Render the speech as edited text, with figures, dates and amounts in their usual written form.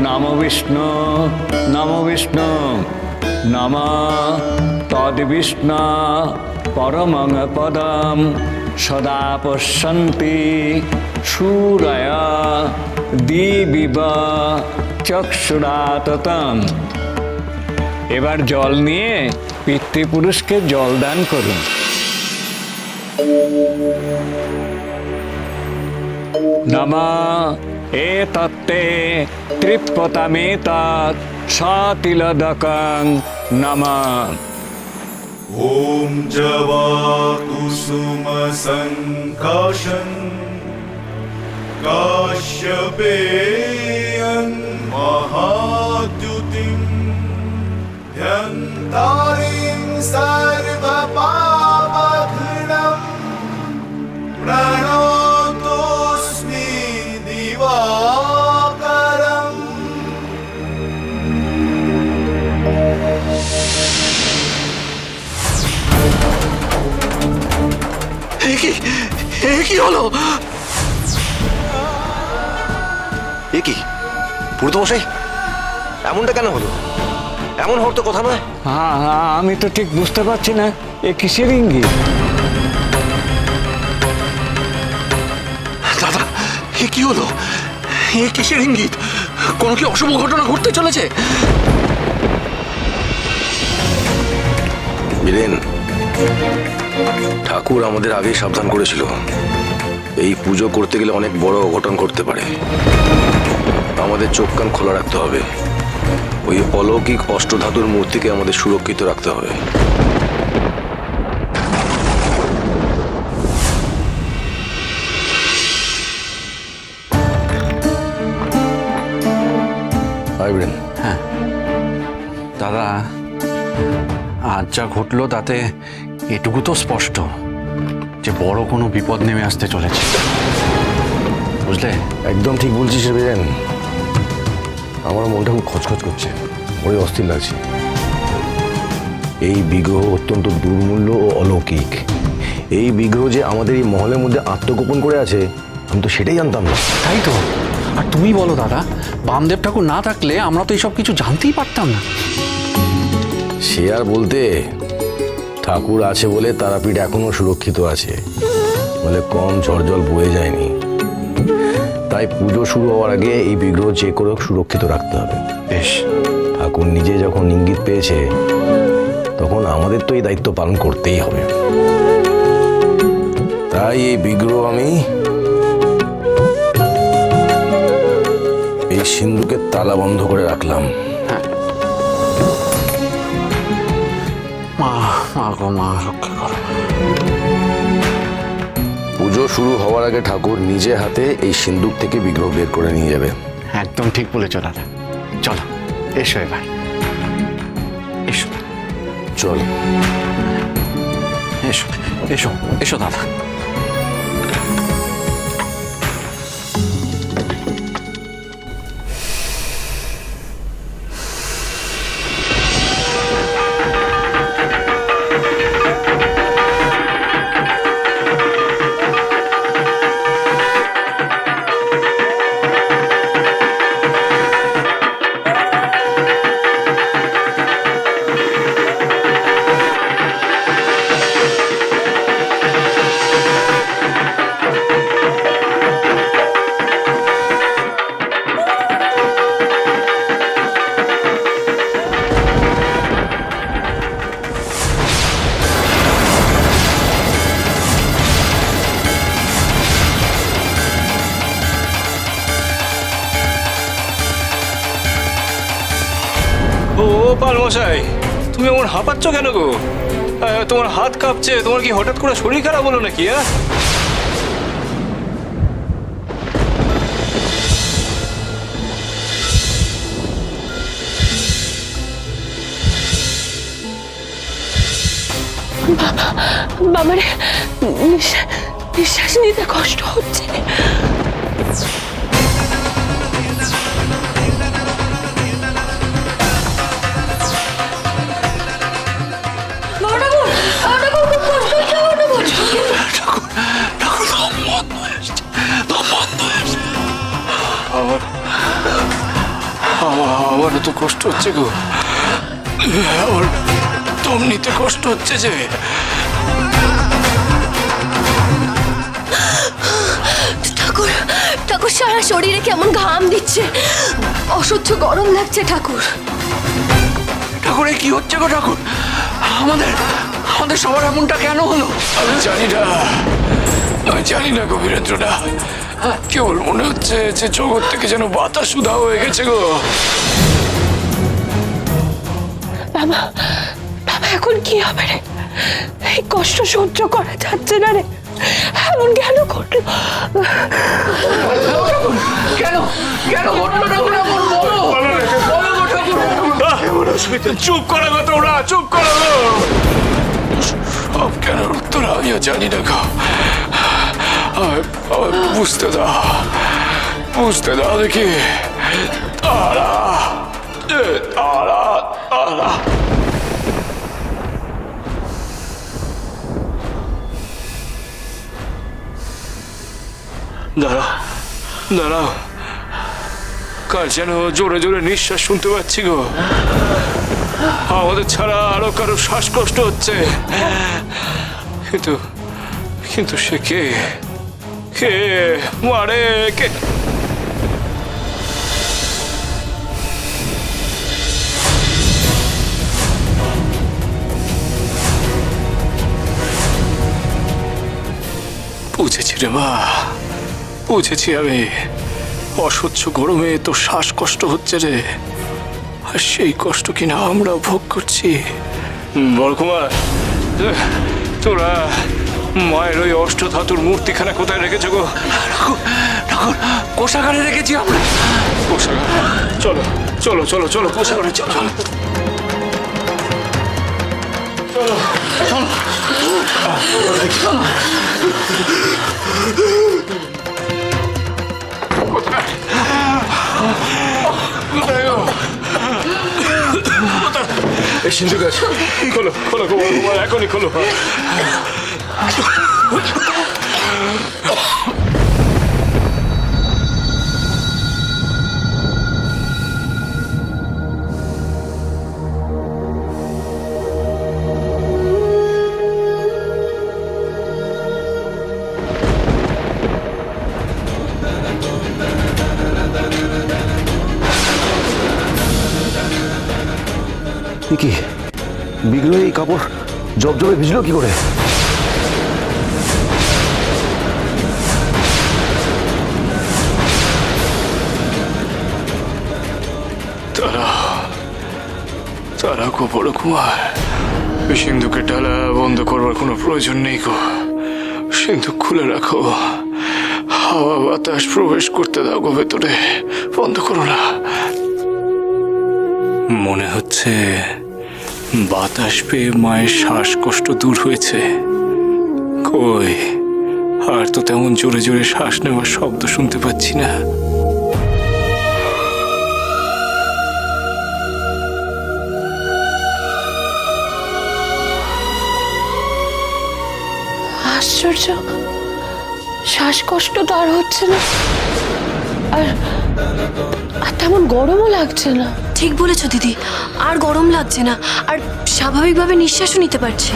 নমো বিষ্ণু নমো বিষ্ণু নম তদ্বিষ্ণু পরমং পদম সদা পশ্যন্তি সূরয় দিবিব চক্ষুরাততম। এবার জল নিয়ে পিতৃপুরুষকে জল দান করুন। নমঃ এতত্তে তৃপ্পতমেতৎ সতিলদকং নমঃ। ॐ जवाकुसुमसङ्काशं काश्यपेयं महाद्युतिं ध्यन्तारिं सर्वपापघ्नं प्रणतोऽस्मि दिवाकरम्। কি হলো? এ কি পুরোতমশাই, এমনটা কেন হলো? এমন হওয়ার তো কথা নয়। হ্যাঁ হ্যাঁ, আমি তো ঠিক বুঝতে পারছি না এ কিসের ইঙ্গিত। দাদা, এ কি হলো? এ কিসের ইঙ্গিত? কোনো কি অশুভ ঘটনা ঘটতে চলেছে? বীরেন, ঠাকুর আমাদের আগেই সাবধান করেছিল, এই পুজো করতে গেলে অনেক বড় অঘটন ঘটতে পারে। আমাদের চোখ কান খোলা রাখতে হবে। ওই অলৌকিক অষ্টধাতুর মূর্তিকে আমাদের সুরক্ষিত রাখতে হবে। হ্যাঁ দাদা, আজ যা ঘটলো তাতে এটুকু তো স্পষ্ট যে বড় কোনো বিপদ নেমে আসতে চলেছে, বুঝলে? একদম ঠিক বলছিস রে বীরেন। আমার মনটা খুব খচখচ করছে, বড় অস্থির লাগছে। এই বিগ্রহ অত্যন্ত দুর্মূল্য ও অলৌকিক। এই বিগ্রহ যে আমাদের এই মহলের মধ্যে আত্মগোপন করে আছে, আমি তো সেটাই জানতাম না। তাই তো। আর তুমি বলো দাদা, বামদেব ঠাকুর না থাকলে আমরা তো এইসব কিছু জানতেই পারতাম না। সে আর বলতে, ঠাকুর আছে বলে তারাপীঠ এখনো সুরক্ষিত আছে, বলে কম ঝড় জল বয়ে যায়নি। তাই পুজো শুরু হওয়ার আগে এই বিগ্রহ যে করে সুরক্ষিত রাখতে হবে। বেশ, ঠাকুর নিজে যখন ইঙ্গিত পেয়েছে, তখন আমাদের তো এই দায়িত্ব পালন করতেই হবে। তাই এই বিগ্রহ আমি এই সিন্ধুকে তালা বন্ধ করে রাখলাম। মা মা গো মা, রক্ষা করো। পুজো শুরু হওয়ার আগে ঠাকুর নিজে হাতে এই সিন্ধুক থেকে বিগ্রহ বের করে নিয়ে যাবে। একদম ঠিক বলেছো দাদা। চলো, এসো এবার, এসো চল। এসো এসো এসো দাদা। ও পালমশাই, তুমি এমন হাঁপাচ্ছ কেন গো? তোমার হাত কাঁপছে, তোমার কি হঠাৎ করে শরীর খারাপ হলো নাকি? বাবারে, নিঃশ্বাস নিতে কষ্ট হচ্ছে। আমারও তো কষ্ট হচ্ছে গো, আমার দম নিতে কষ্ট হচ্ছে যে। ঠাকুর ঠাকুর সারা শরীরে কেমন ঘাম দিচ্ছে, অসহ্য গরম লাগছে ঠাকুর। ঠাকুর এ কি হচ্ছে গো ঠাকুর? আমাদের আমাদের সবার এমনটা কেন হলো? আমি জানি না গো বীরেন্দ্রদা, কেবল মনে হচ্ছে যে জগৎ থেকে যেন বাতাস উধাও হয়ে গেছে গো। বাবা বাবা এখন কি হবে রে? এই কষ্ট সহ্য করা যাচ্ছে না রে, এমন কেন করলো? কেন কেন ঘটলো ঠাকুর? এমন বলো গো ঠাকুর। চুপ করো গো তোমরা, চুপ করো গো। সব কেন উত্তর আমিও জানি না গো। বুঝতে দাও দেখি। তারা তারা তারা দাঁড়াও, কার যেন জোরে জোরে নিঃশ্বাস শুনতে পাচ্ছি গো। আমাদের ছাড়া আরো কারো শ্বাসকষ্ট হচ্ছে, কিন্তু সে কে? কে মারে? কে? বুঝেছি রে মা, বুঝেছি আমি। অসহ্য গরমে তো শ্বাসকষ্ট হচ্ছে রে, আর সেই কষ্ট কিনা আমরা ভোগ করছি। বরকুমার, তোরা মায়ের ওই অষ্টধাতুর মূর্তিখানা কোথায় রেখেছ গো? ঠাকুর কোষাগারে রেখেছি আমরা। কোষাগার? চলো চলো চলো চলো কোষাগারে চলো। এই সিন্ধু গাছ খোলো খোলো গো বরকুমার, এখনই খোলো। কি বিগ্রহ এই কাপড় জবজবে ভিজলো কি করে? তারা গো বরকুমার, ওই সিন্ধুকের ডালা বন্ধ করবার কোনো প্রয়োজন নেই গো। সিন্ধুক খুলে রাখো, হাওয়া বাতাস প্রবেশ করতে দাও গো ভেতরে, বন্ধ করো না। মনে হচ্ছে বাতাস পেয়ে মায়ের শ্বাসকষ্ট দূর হয়েছে। কই, আর তো তেমন জোরে জোরে শ্বাস নেওয়ার শব্দ শুনতে পাচ্ছি না। আশ্চর্য, শ্বাসকষ্ট তো আর হচ্ছে না, আর তেমন গরমও লাগছে না। ঠিক বলেছো দিদি, আর গরম লাগছে না, আর স্বাভাবিকভাবে নিঃশ্বাসও নিতে পারছি।